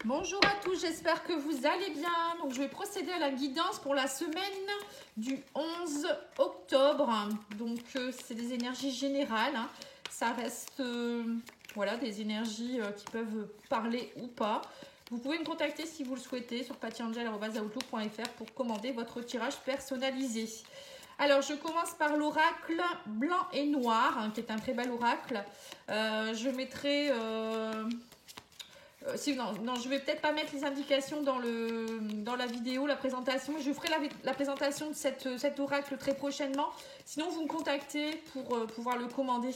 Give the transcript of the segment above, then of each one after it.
Bonjour à tous, j'espère que vous allez bien. Donc, je vais procéder à la guidance pour la semaine du 11 octobre. Donc, c'est des énergies générales. Ça reste voilà, des énergies qui peuvent parler ou pas. Vous pouvez me contacter si vous le souhaitez sur patiangel@outlook.fr pour commander votre tirage personnalisé. Alors, je commence par l'oracle blanc et noir, qui est un très bel oracle. Je mettrai... non, je vais peut-être pas mettre les indications dans la vidéo, la présentation. Je ferai la présentation de cet oracle très prochainement. Sinon, vous me contactez pour pouvoir le commander.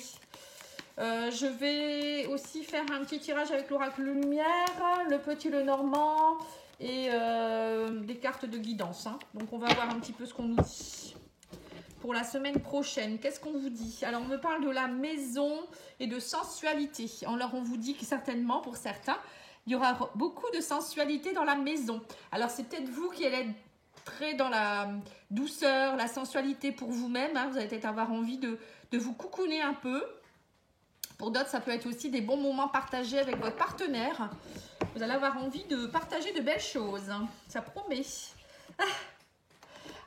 Je vais aussi faire un petit tirage avec l'oracle lumière, le petit le normand et des cartes de guidance. Donc, on va voir un petit peu ce qu'on nous dit. Pour la semaine prochaine, qu'est-ce qu'on vous dit? Alors, on me parle de la maison et de sensualité. Alors, on vous dit que certainement, pour certains, il y aura beaucoup de sensualité dans la maison. Alors, c'est peut-être vous qui allez être très dans la douceur, la sensualité pour vous-même. Vous allez peut-être avoir envie de vous coucouner un peu. Pour d'autres, ça peut être aussi des bons moments partagés avec votre partenaire. Vous allez avoir envie de partager de belles choses. Ça promet.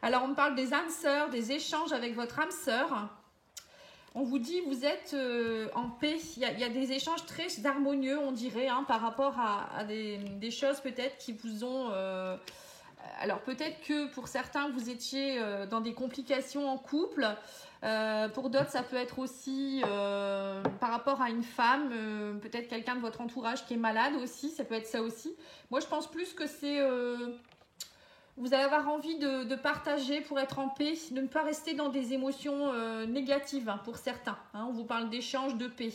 Alors, on me parle des âmes sœurs, des échanges avec votre âme sœur. On vous dit, vous êtes en paix. Il y a des échanges très harmonieux, on dirait, par rapport à des choses peut-être qui vous ont... alors, peut-être que pour certains, vous étiez dans des complications en couple. Pour d'autres, ça peut être aussi par rapport à une femme, peut-être quelqu'un de votre entourage qui est malade aussi. Ça peut être ça aussi. Moi, je pense plus que c'est... vous allez avoir envie de partager pour être en paix, de ne pas rester dans des émotions négatives pour certains. On vous parle d'échange, de paix.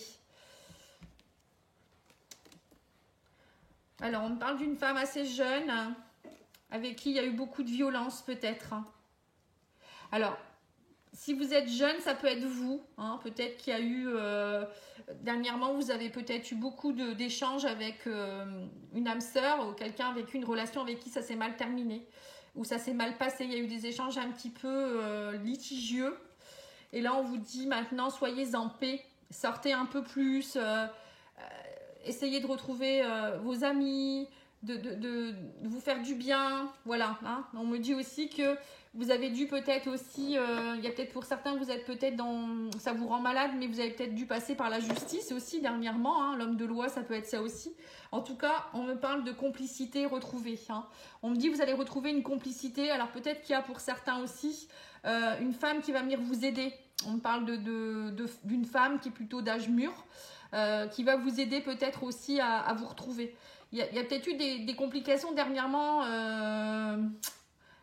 Alors, on me parle d'une femme assez jeune, avec qui il y a eu beaucoup de violence peut-être. Alors, si vous êtes jeune, ça peut être vous. Peut-être qu'il y a eu... dernièrement, vous avez peut-être eu beaucoup d'échanges avec une âme sœur ou quelqu'un avec une relation avec qui ça s'est mal terminé. Ou ça s'est mal passé. Il y a eu des échanges un petit peu litigieux. Et là, on vous dit maintenant, soyez en paix. Sortez un peu plus. Essayez de retrouver vos amis. De vous faire du bien. Voilà. On me dit aussi que vous avez dû peut-être aussi, il y a peut-être pour certains, vous êtes peut-être dans, ça vous rend malade, mais vous avez peut-être dû passer par la justice aussi dernièrement. L'homme de loi, ça peut être ça aussi. En tout cas, on me parle de complicité retrouvée. On me dit que vous allez retrouver une complicité. Alors peut-être qu'il y a pour certains aussi une femme qui va venir vous aider. On me parle d'une femme qui est plutôt d'âge mûr, qui va vous aider peut-être aussi à vous retrouver. Il y a peut-être eu des complications dernièrement.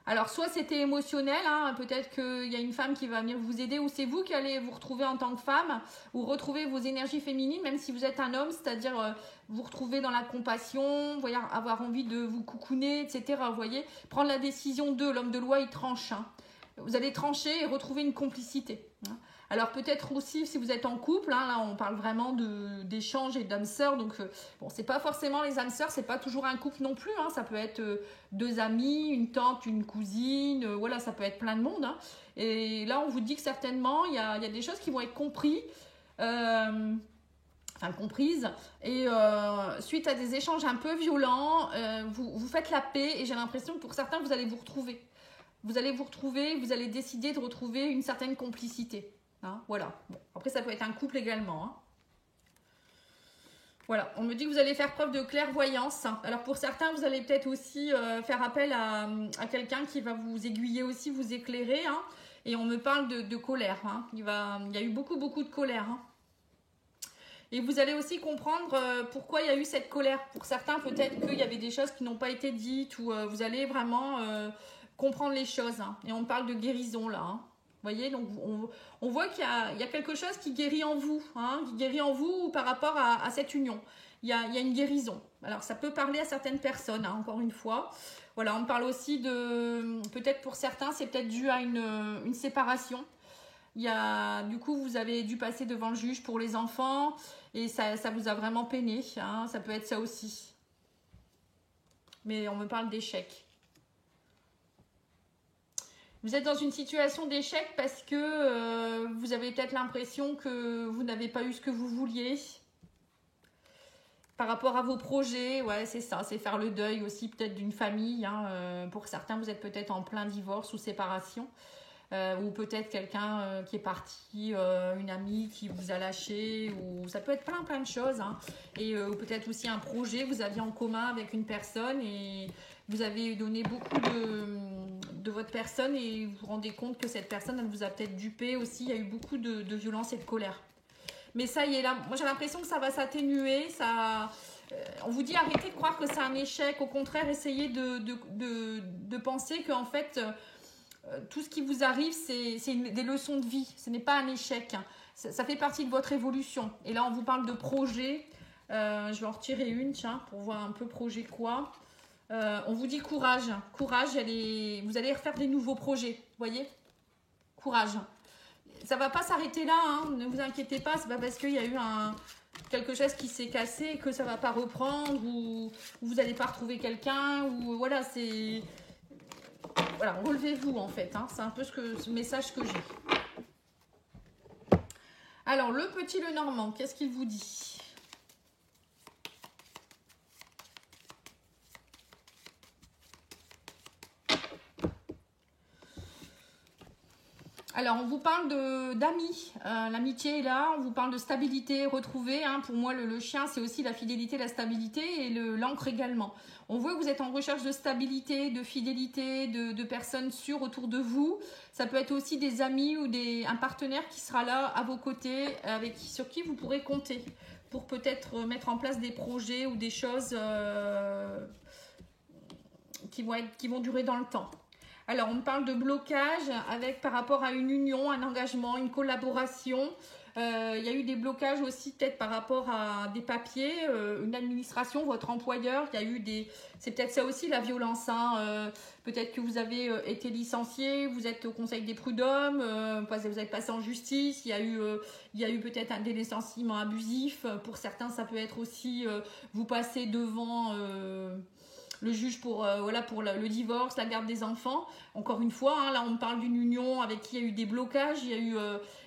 Alors, soit c'était émotionnel, peut-être qu'il y a une femme qui va venir vous aider, ou c'est vous qui allez vous retrouver en tant que femme, ou retrouver vos énergies féminines, même si vous êtes un homme, c'est-à-dire vous retrouver dans la compassion, voyez, avoir envie de vous coucouner, etc. Vous voyez, prendre la décision de l'homme de loi, il tranche. Vous allez trancher et retrouver une complicité. Alors peut-être aussi si vous êtes en couple, là on parle vraiment d'échanges et d'âmes sœurs, donc bon, c'est pas forcément les âmes sœurs, c'est pas toujours un couple non plus, ça peut être deux amis, une tante, une cousine, voilà, ça peut être plein de monde. Et là on vous dit que certainement il y a des choses qui vont être comprises, et suite à des échanges un peu violents, vous faites la paix, et j'ai l'impression que pour certains vous allez vous retrouver. Vous allez décider de retrouver une certaine complicité. Voilà. Bon, après, ça peut être un couple également. Voilà. On me dit que vous allez faire preuve de clairvoyance. Alors, pour certains, vous allez peut-être aussi faire appel à quelqu'un qui va vous aiguiller aussi, vous éclairer. Et on me parle de colère. Il y a eu beaucoup de colère. Et vous allez aussi comprendre pourquoi il y a eu cette colère. Pour certains, peut-être qu'il y avait des choses qui n'ont pas été dites, ou vous allez vraiment comprendre les choses. Et on parle de guérison là. Vous voyez, donc on voit qu'il y a quelque chose qui guérit en vous, qui guérit en vous par rapport à cette union. Il y a une guérison. Alors ça peut parler à certaines personnes, encore une fois. Voilà, on parle aussi de, peut-être pour certains, c'est peut-être dû à une séparation. Du coup, vous avez dû passer devant le juge pour les enfants et ça vous a vraiment peiné. Ça peut être ça aussi. Mais on me parle d'échec. Vous êtes dans une situation d'échec parce que vous avez peut-être l'impression que vous n'avez pas eu ce que vous vouliez. Par rapport à vos projets, ouais, c'est ça, c'est faire le deuil aussi peut-être d'une famille. Hein, pour certains, vous êtes peut-être en plein divorce ou séparation. Ou peut-être quelqu'un qui est parti, une amie qui vous a lâché, ou ça peut être plein de choses. Hein. Et ou peut-être aussi un projet que vous aviez en commun avec une personne et vous avez donné beaucoup de votre personne et vous vous rendez compte que cette personne, elle vous a peut-être dupé aussi. Il y a eu beaucoup de violence et de colère. Mais ça y est, là, moi j'ai l'impression que ça va s'atténuer. On vous dit arrêtez de croire que c'est un échec. Au contraire, essayez de penser qu'en fait, tout ce qui vous arrive, c'est des leçons de vie. Ce n'est pas un échec. Ça fait partie de votre évolution. Et là, on vous parle de projet. Je vais en retirer une, tiens, pour voir un peu projet quoi. On vous dit courage. Courage, vous allez refaire des nouveaux projets. Vous voyez? Courage. Ça ne va pas s'arrêter là, hein. Ne vous inquiétez pas, c'est pas parce qu'il y a eu quelque chose qui s'est cassé que ça ne va pas reprendre ou vous n'allez pas retrouver quelqu'un ou voilà, c'est... Voilà, relevez-vous en fait, hein. C'est un peu ce message que j'ai. Alors, le petit Lenormand, qu'est-ce qu'il vous dit? Alors, on vous parle d'amis. L'amitié est là. On vous parle de stabilité retrouvée. Hein. Pour moi, le chien, c'est aussi la fidélité, la stabilité et l'encre également. On voit que vous êtes en recherche de stabilité, de fidélité, de personnes sûres autour de vous. Ça peut être aussi des amis ou un partenaire qui sera là à vos côtés, sur qui vous pourrez compter pour peut-être mettre en place des projets ou des choses qui vont durer dans le temps. Alors, on parle de blocage par rapport à une union, un engagement, une collaboration. Il y a eu des blocages aussi peut-être par rapport à des papiers, une administration, votre employeur. C'est peut-être ça aussi la violence. Hein. Peut-être que vous avez été licencié, vous êtes au conseil des prud'hommes, vous êtes passé en justice. Il y a eu peut-être des licenciements abusifs. Pour certains, ça peut être aussi vous passez devant... le juge pour le divorce, la garde des enfants. Encore une fois, hein, là on parle d'une union avec qui il y a eu des blocages, il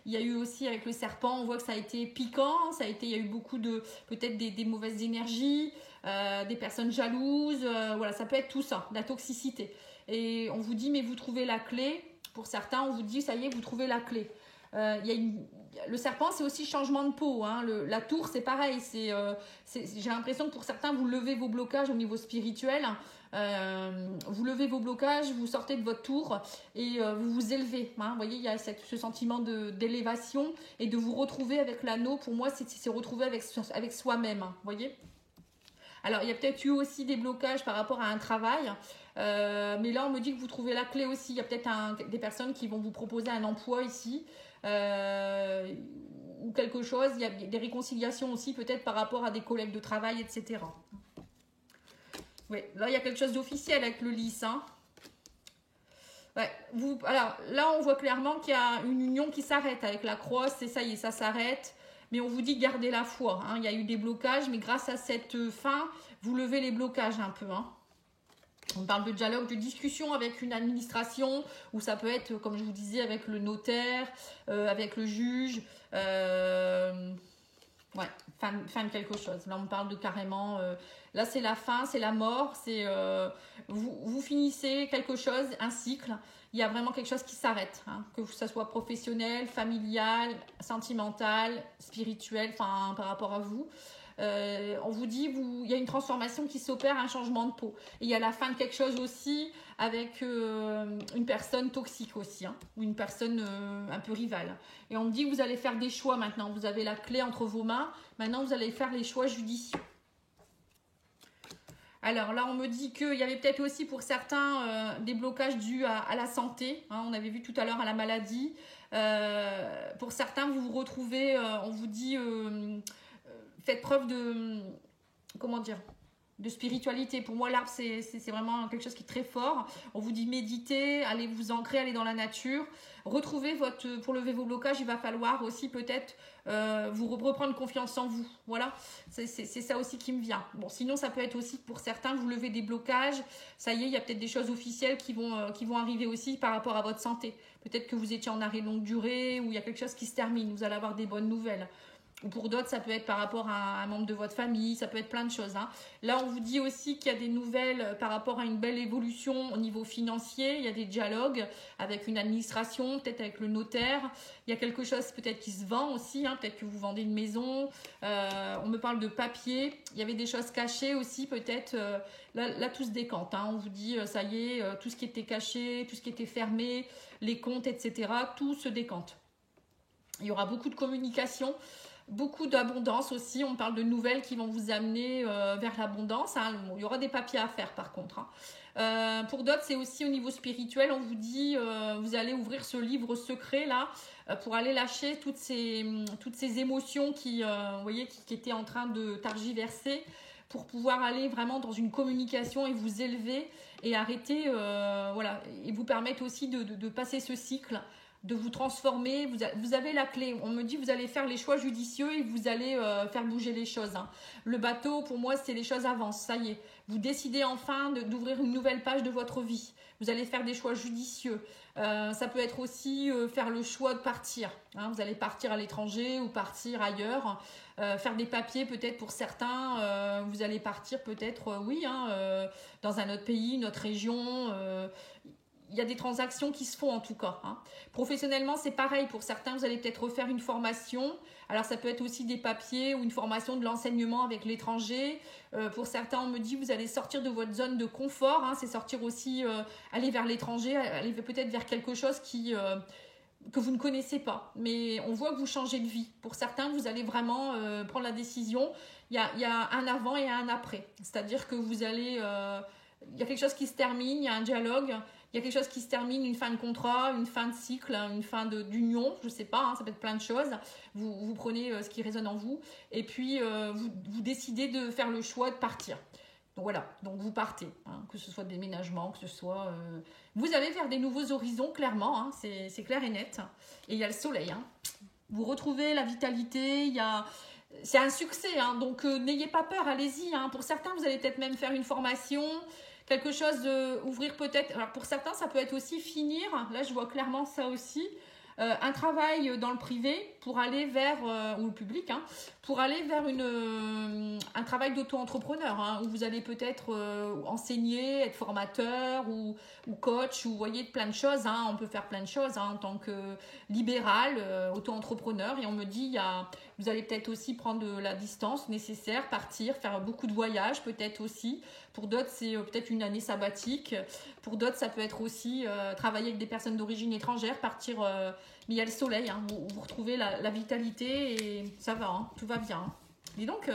y a eu aussi avec le serpent, on voit que ça a été piquant, il y a eu beaucoup de peut-être des mauvaises énergies, des personnes jalouses, voilà, ça peut être tout ça, la toxicité. Et on vous dit mais vous trouvez la clé, pour certains on vous dit ça y est vous trouvez la clé. Le serpent, c'est aussi changement de peau. Hein. La tour, c'est pareil. J'ai l'impression que pour certains, vous levez vos blocages au niveau spirituel. Vous levez vos blocages, vous sortez de votre tour et vous vous élevez. Hein. Vous voyez, il y a ce sentiment d'élévation et de vous retrouver avec l'anneau. Pour moi, c'est retrouver avec soi-même. Hein. Vous voyez ? Alors, il y a peut-être eu aussi des blocages par rapport à un travail. Mais là, on me dit que vous trouvez la clé aussi. Il y a peut-être des personnes qui vont vous proposer un emploi ici. Ou quelque chose, il y a des réconciliations aussi peut-être par rapport à des collègues de travail, etc. Oui, là il y a quelque chose d'officiel avec le lys. Hein. Ouais, alors là on voit clairement qu'il y a une union qui s'arrête avec la crosse, et ça y est, ça s'arrête. Mais on vous dit gardez la foi. Hein. Il y a eu des blocages, mais grâce à cette fin, vous levez les blocages un peu. Hein. On parle de dialogue, de discussion avec une administration, ou ça peut être, comme je vous disais, avec le notaire, avec le juge. Ouais, fin de quelque chose. Là, on parle de carrément... là, c'est la fin, c'est la mort. Vous finissez quelque chose, un cycle. Il y a vraiment quelque chose qui s'arrête. Hein, que ça soit professionnel, familial, sentimental, spirituel, par rapport à vous. On vous dit, il y a une transformation qui s'opère, un changement de peau. Et il y a la fin de quelque chose aussi avec une personne toxique aussi, hein, ou une personne un peu rivale. Et on me dit que vous allez faire des choix maintenant. Vous avez la clé entre vos mains. Maintenant, vous allez faire les choix judicieux. Alors là, on me dit qu'il y avait peut-être aussi pour certains des blocages dus à la santé. Hein, on avait vu tout à l'heure à la maladie. Pour certains, vous vous retrouvez, on vous dit... faites preuve de spiritualité. Pour moi, l'arbre, c'est vraiment quelque chose qui est très fort. On vous dit méditer, allez vous ancrer, allez dans la nature. Retrouvez pour lever vos blocages, il va falloir aussi peut-être vous reprendre confiance en vous. Voilà, c'est ça aussi qui me vient. Bon, sinon, ça peut être aussi pour certains, vous levez des blocages. Ça y est, il y a peut-être des choses officielles qui vont arriver aussi par rapport à votre santé. Peut-être que vous étiez en arrêt longue durée ou il y a quelque chose qui se termine. Vous allez avoir des bonnes nouvelles. Ou pour d'autres, ça peut être par rapport à un membre de votre famille, ça peut être plein de choses. Hein. Là, on vous dit aussi qu'il y a des nouvelles par rapport à une belle évolution au niveau financier. Il y a des dialogues avec une administration, peut-être avec le notaire. Il y a quelque chose peut-être qui se vend aussi, hein. Peut-être que vous vendez une maison. On me parle de papier. Il y avait des choses cachées aussi, peut-être. Là, tout se décante. Hein. On vous dit, ça y est, tout ce qui était caché, tout ce qui était fermé, les comptes, etc., tout se décante. Il y aura beaucoup de communication. Beaucoup d'abondance aussi, on parle de nouvelles qui vont vous amener vers l'abondance. Hein. Il y aura des papiers à faire par contre. Hein. Pour d'autres, c'est aussi au niveau spirituel, on vous dit, vous allez ouvrir ce livre secret là, pour aller lâcher toutes ces émotions qui, vous voyez, qui étaient en train de targiverser, pour pouvoir aller vraiment dans une communication et vous élever et arrêter, voilà, et vous permettre aussi de passer ce cycle, de vous transformer. Vous avez la clé. On me dit vous allez faire les choix judicieux et vous allez faire bouger les choses. Hein. Le bateau, pour moi, c'est les choses avancent. Ça y est. Vous décidez enfin d'ouvrir une nouvelle page de votre vie. Vous allez faire des choix judicieux. Ça peut être aussi faire le choix de partir. Hein. Vous allez partir à l'étranger ou partir ailleurs. Faire des papiers peut-être pour certains. Vous allez partir peut-être, oui, hein, dans un autre pays, une autre région. Il y a des transactions qui se font en tout cas. Hein. Professionnellement, c'est pareil. Pour certains, vous allez peut-être refaire une formation. Alors, ça peut être aussi des papiers ou une formation de l'enseignement avec l'étranger. Pour certains, on me dit, vous allez sortir de votre zone de confort. Hein. C'est sortir aussi, aller vers l'étranger, aller peut-être vers quelque chose que vous ne connaissez pas. Mais on voit que vous changez de vie. Pour certains, vous allez vraiment prendre la décision. Il y a un avant et un après. C'est-à-dire que vous allez... il y a quelque chose qui se termine, il y a un dialogue. Il y a quelque chose qui se termine, une fin de contrat, une fin de cycle, une fin d'union, je ne sais pas, hein, ça peut être plein de choses. Vous prenez ce qui résonne en vous et puis vous décidez de faire le choix de partir. Donc voilà, donc vous partez, hein, que ce soit de déménagement, que ce soit... Vous allez vers des nouveaux horizons, clairement, hein, c'est clair et net. Et il y a le soleil. Hein. Vous retrouvez la vitalité, c'est un succès, hein, donc n'ayez pas peur, allez-y. Hein. Pour certains, vous allez peut-être même faire une formation... Quelque chose ouvrir peut-être, alors pour certains ça peut être aussi finir, là je vois clairement ça aussi, un travail dans le privé pour aller vers, ou le public, hein, pour aller vers un travail d'auto-entrepreneur, hein, où vous allez peut-être enseigner, être formateur ou coach, ou vous voyez plein de choses, hein, on peut faire plein de choses hein, en tant que libéral, auto-entrepreneur, et on me dit, vous allez peut-être aussi prendre de la distance nécessaire, partir, faire beaucoup de voyages peut-être aussi. Pour d'autres, c'est peut-être une année sabbatique. Pour d'autres, ça peut être aussi travailler avec des personnes d'origine étrangère, partir... mais il y a le soleil, hein, vous retrouvez la vitalité et ça va, hein, tout va bien. Dis donc,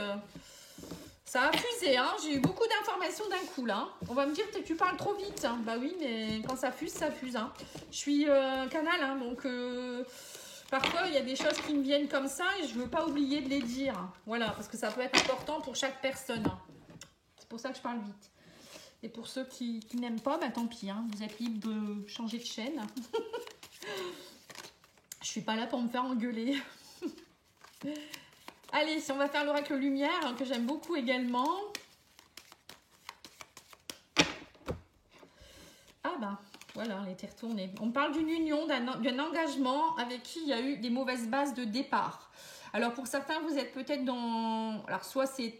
ça a fusé, hein, j'ai eu beaucoup d'informations d'un coup là. On va me dire que tu parles trop vite. Hein. Bah oui, mais quand ça fuse, ça fuse. Hein. Je suis canal, hein, donc... Parfois, il y a des choses qui me viennent comme ça et je ne veux pas oublier de les dire. Voilà, parce que ça peut être important pour chaque personne. C'est pour ça que je parle vite. Et pour ceux qui n'aiment pas, bah, tant pis. Hein, vous êtes libre de changer de chaîne. Je suis pas là pour me faire engueuler. Allez, si on va faire l'oracle lumière, hein, que j'aime beaucoup également. Ah bah... Voilà, elle était retournée. On parle d'une union, d'un engagement avec qui il y a eu des mauvaises bases de départ. Alors pour certains, vous êtes peut-être dans... Alors soit c'est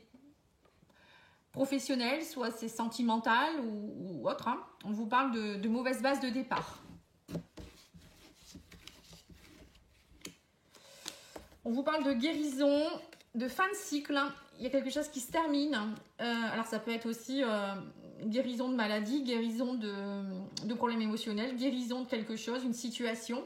professionnel, soit c'est sentimental ou autre. Hein. On vous parle de mauvaises bases de départ. On vous parle de guérison, de fin de cycle. Il y a quelque chose qui se termine. Alors ça peut être aussi... guérison de maladie, guérison de problèmes émotionnels, guérison de quelque chose, une situation.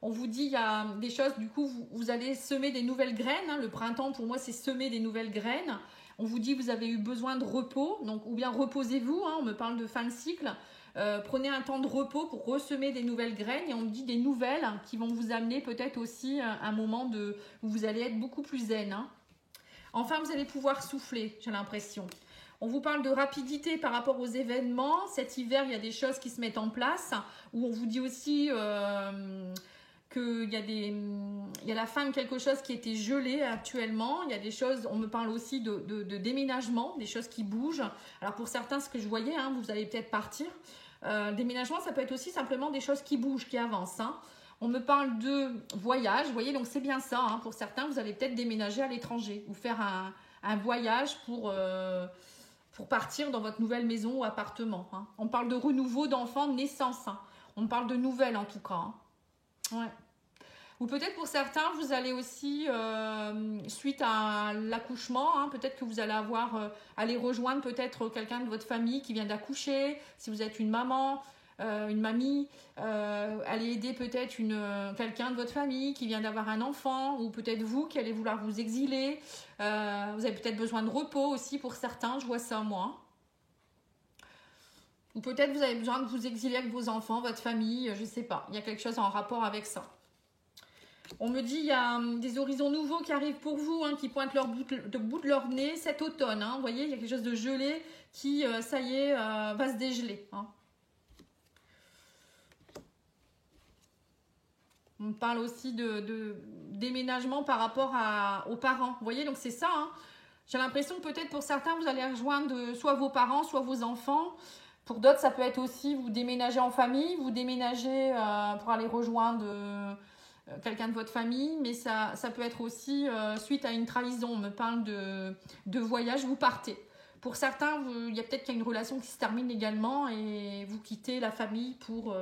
On vous dit il y a des choses, du coup, vous allez semer des nouvelles graines. Hein. Le printemps, pour moi, c'est semer des nouvelles graines. On vous dit vous avez eu besoin de repos, donc ou bien reposez-vous. Hein. On me parle de fin de cycle. Prenez un temps de repos pour ressemer des nouvelles graines. Et on me dit des nouvelles qui vont vous amener peut-être aussi un moment où vous allez être beaucoup plus zen. Hein. Enfin, vous allez pouvoir souffler, j'ai l'impression. On vous parle de rapidité par rapport aux événements. Cet hiver, il y a des choses qui se mettent en place. Où on vous dit aussi qu'il y a la fin de quelque chose qui était gelé actuellement. Il y a des choses, on me parle aussi de déménagement, des choses qui bougent. Alors pour certains, ce que je voyais, hein, vous allez peut-être partir. Déménagement, ça peut être aussi simplement des choses qui bougent, qui avancent. Hein. On me parle de voyage, vous voyez, donc c'est bien ça. Hein. Pour certains, vous allez peut-être déménager à l'étranger ou faire un voyage pour partir dans votre nouvelle maison ou appartement. Hein. On parle de renouveau d'enfants, de naissance. Hein. On parle de nouvelles en tout cas. Hein. Ouais. Ou peut-être pour certains, vous allez aussi, suite à l'accouchement, hein, peut-être que vous allez aller rejoindre peut-être quelqu'un de votre famille qui vient d'accoucher, si vous êtes une maman, une mamie, aller aider peut-être quelqu'un de votre famille qui vient d'avoir un enfant, ou peut-être vous qui allez vouloir vous exiler. Vous avez peut-être besoin de repos aussi pour certains, je vois ça moi. Ou peut-être vous avez besoin de vous exiler avec vos enfants, votre famille, je ne sais pas. Il y a quelque chose en rapport avec ça. On me dit qu'il y a des horizons nouveaux qui arrivent pour vous, hein, qui pointent leur bout de leur nez cet automne. Hein. Vous voyez, il y a quelque chose de gelé qui, ça y est, va se dégeler. Hein. On me parle aussi de déménagement par rapport aux parents. Vous voyez, donc c'est ça. Hein. J'ai l'impression que peut-être pour certains, vous allez rejoindre soit vos parents, soit vos enfants. Pour d'autres, ça peut être aussi vous déménager en famille, vous déménager pour aller rejoindre quelqu'un de votre famille. Mais ça peut être aussi suite à une trahison. On me parle de voyage, vous partez. Pour certains, il y a peut-être qu'il y a une relation qui se termine également et vous quittez la famille pour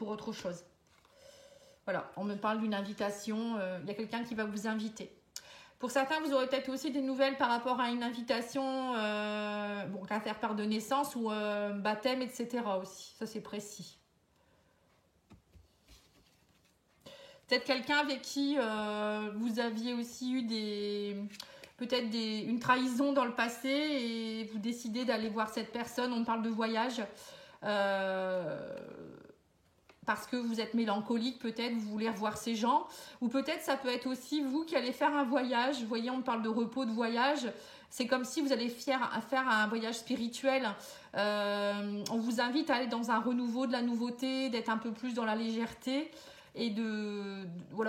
autre chose. Voilà, on me parle d'une invitation, il y a quelqu'un qui va vous inviter. Pour certains, vous aurez peut-être aussi des nouvelles par rapport à une invitation, qu'à faire part de naissance ou baptême, etc. aussi. Ça, c'est précis. Peut-être quelqu'un avec qui vous aviez aussi eu peut-être une trahison dans le passé et vous décidez d'aller voir cette personne. On parle de voyage. Parce que vous êtes mélancolique, peut-être, vous voulez revoir ces gens. Ou peut-être ça peut être aussi vous qui allez faire un voyage. Vous voyez, on parle de repos, de voyage. C'est comme si vous allez faire un voyage spirituel. On vous invite à aller dans un renouveau de la nouveauté, d'être un peu plus dans la légèreté et de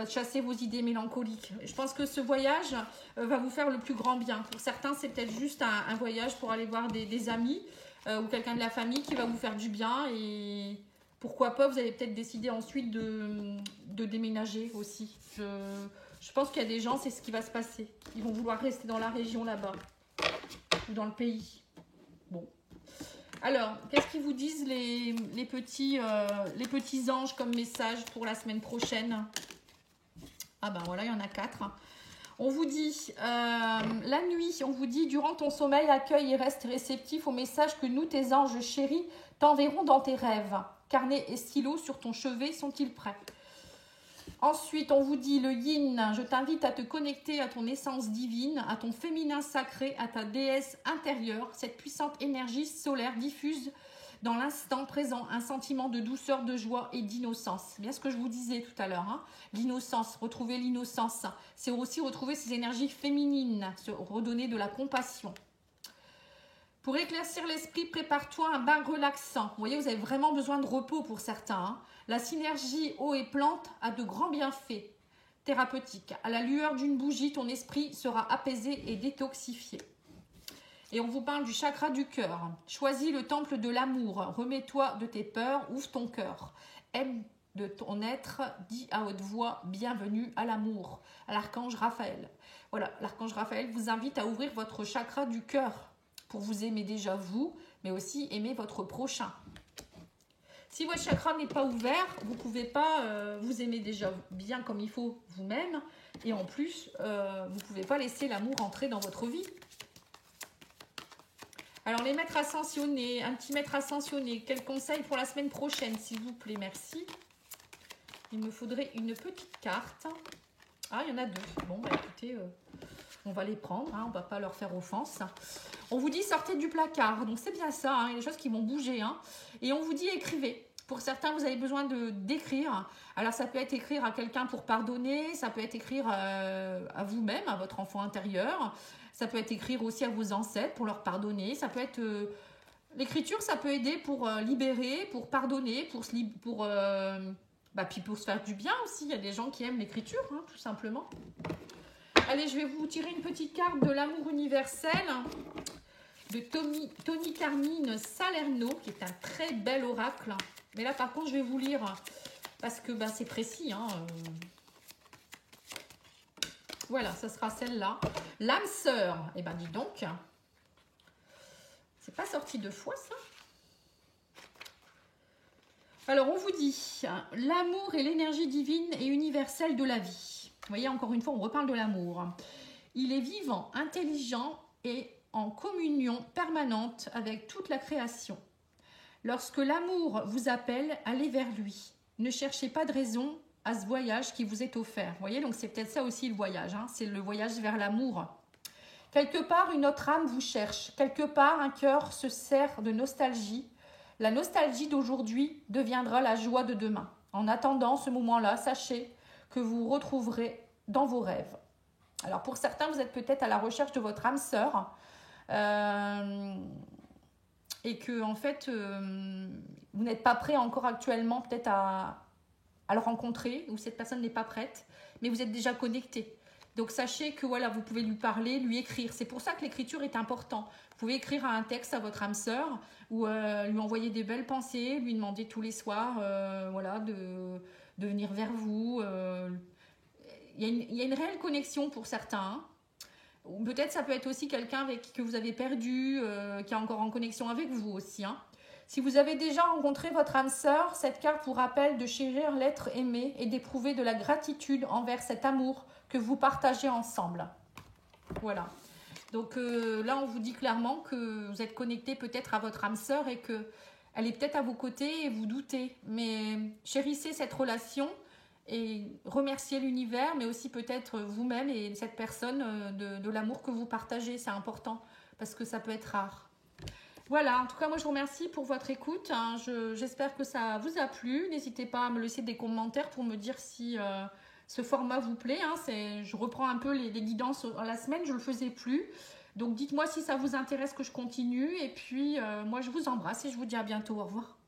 chasser vos idées mélancoliques. Je pense que ce voyage va vous faire le plus grand bien. Pour certains, c'est peut-être juste un voyage pour aller voir des amis ou quelqu'un de la famille qui va vous faire du bien et... Pourquoi pas, vous allez peut-être décider ensuite de déménager aussi. Je pense qu'il y a des gens, c'est ce qui va se passer. Ils vont vouloir rester dans la région là-bas. Ou dans le pays. Bon. Alors, qu'est-ce qu'ils vous disent les petits anges comme message pour la semaine prochaine? Ah ben voilà, il y en a 4. On vous dit, la nuit, on vous dit, durant ton sommeil, accueille et reste réceptif aux messages que nous, tes anges chéris, t'enverrons dans tes rêves. Carnet et stylo sur ton chevet sont-ils prêts? Ensuite, on vous dit le yin. Je t'invite à te connecter à ton essence divine, à ton féminin sacré, à ta déesse intérieure. Cette puissante énergie solaire diffuse dans l'instant présent un sentiment de douceur, de joie et d'innocence. C'est bien ce que je vous disais tout à l'heure. Hein. L'innocence, retrouver l'innocence. C'est aussi retrouver ces énergies féminines, se redonner de la compassion. Pour éclaircir l'esprit, prépare-toi un bain relaxant. Vous voyez, vous avez vraiment besoin de repos pour certains. Hein. La synergie eau et plante a de grands bienfaits thérapeutiques. À la lueur d'une bougie, ton esprit sera apaisé et détoxifié. Et on vous parle du chakra du cœur. Choisis le temple de l'amour. Remets-toi de tes peurs, ouvre ton cœur. Aime de ton être, dis à haute voix, bienvenue à l'amour. À l'archange Raphaël. Voilà, l'archange Raphaël vous invite à ouvrir votre chakra du cœur. Pour vous aimer déjà vous, mais aussi aimer votre prochain. Si votre chakra n'est pas ouvert, vous ne pouvez pas vous aimer déjà bien comme il faut vous-même. Et en plus, vous ne pouvez pas laisser l'amour entrer dans votre vie. Alors les maîtres ascensionnés, un petit maître ascensionné, quel conseil pour la semaine prochaine, s'il vous plaît, merci. Il me faudrait une petite carte. Ah, il y en a 2. Bon, bah écoutez... on va les prendre, hein, on ne va pas leur faire offense. On vous dit sortez du placard, donc c'est bien ça, hein, il y a des choses qui vont bouger. Hein. Et on vous dit écrivez. Pour certains, vous avez besoin d'écrire. Alors ça peut être écrire à quelqu'un pour pardonner, ça peut être écrire à vous-même, à votre enfant intérieur. Ça peut être écrire aussi à vos ancêtres pour leur pardonner. Ça peut être... l'écriture, ça peut aider pour libérer, pour pardonner, pour se faire du bien aussi. Il y a des gens qui aiment l'écriture, hein, tout simplement. Allez, je vais vous tirer une petite carte de l'amour universel de Tony Carmine Salerno, qui est un très bel oracle. Mais là, par contre, je vais vous lire parce que bah, c'est précis. Hein, Voilà, ça sera celle-là. L'âme sœur, eh ben dis donc. C'est pas sorti 2 fois, ça. Alors, on vous dit, l'amour est l'énergie divine et universelle de la vie. Vous voyez, encore une fois, on reparle de l'amour. Il est vivant, intelligent et en communion permanente avec toute la création. Lorsque l'amour vous appelle, allez vers lui. Ne cherchez pas de raison à ce voyage qui vous est offert. Vous voyez, donc c'est peut-être ça aussi le voyage. Hein, c'est le voyage vers l'amour. Quelque part, une autre âme vous cherche. Quelque part, un cœur se serre de nostalgie. La nostalgie d'aujourd'hui deviendra la joie de demain. En attendant ce moment-là, sachez que vous retrouverez dans vos rêves. Alors pour certains, vous êtes peut-être à la recherche de votre âme sœur et que en fait, vous n'êtes pas prêt encore actuellement peut-être à le rencontrer ou cette personne n'est pas prête, mais vous êtes déjà connecté. Donc sachez que voilà, vous pouvez lui parler, lui écrire. C'est pour ça que l'écriture est important. Vous pouvez écrire un texte à votre âme sœur ou lui envoyer des belles pensées, lui demander tous les soirs voilà, de venir vers vous. Il y a une réelle connexion pour certains. Peut-être ça peut être aussi quelqu'un que vous avez perdu, qui est encore en connexion avec vous aussi. Hein. Si vous avez déjà rencontré votre âme sœur, cette carte vous rappelle de chérir l'être aimé et d'éprouver de la gratitude envers cet amour que vous partagez ensemble. Voilà. Donc là, on vous dit clairement que vous êtes connecté peut-être à votre âme sœur et qu'elle est peut-être à vos côtés et vous doutez. Mais chérissez cette relation et remerciez l'univers, mais aussi peut-être vous-même et cette personne de l'amour que vous partagez. C'est important parce que ça peut être rare. Voilà, en tout cas, moi, je vous remercie pour votre écoute. Hein. J'espère que ça vous a plu. N'hésitez pas à me laisser des commentaires pour me dire si ce format vous plaît. Hein. Je reprends un peu les guidances à la semaine, je ne le faisais plus. Donc, dites-moi si ça vous intéresse que je continue. Et puis, moi, je vous embrasse et je vous dis à bientôt. Au revoir.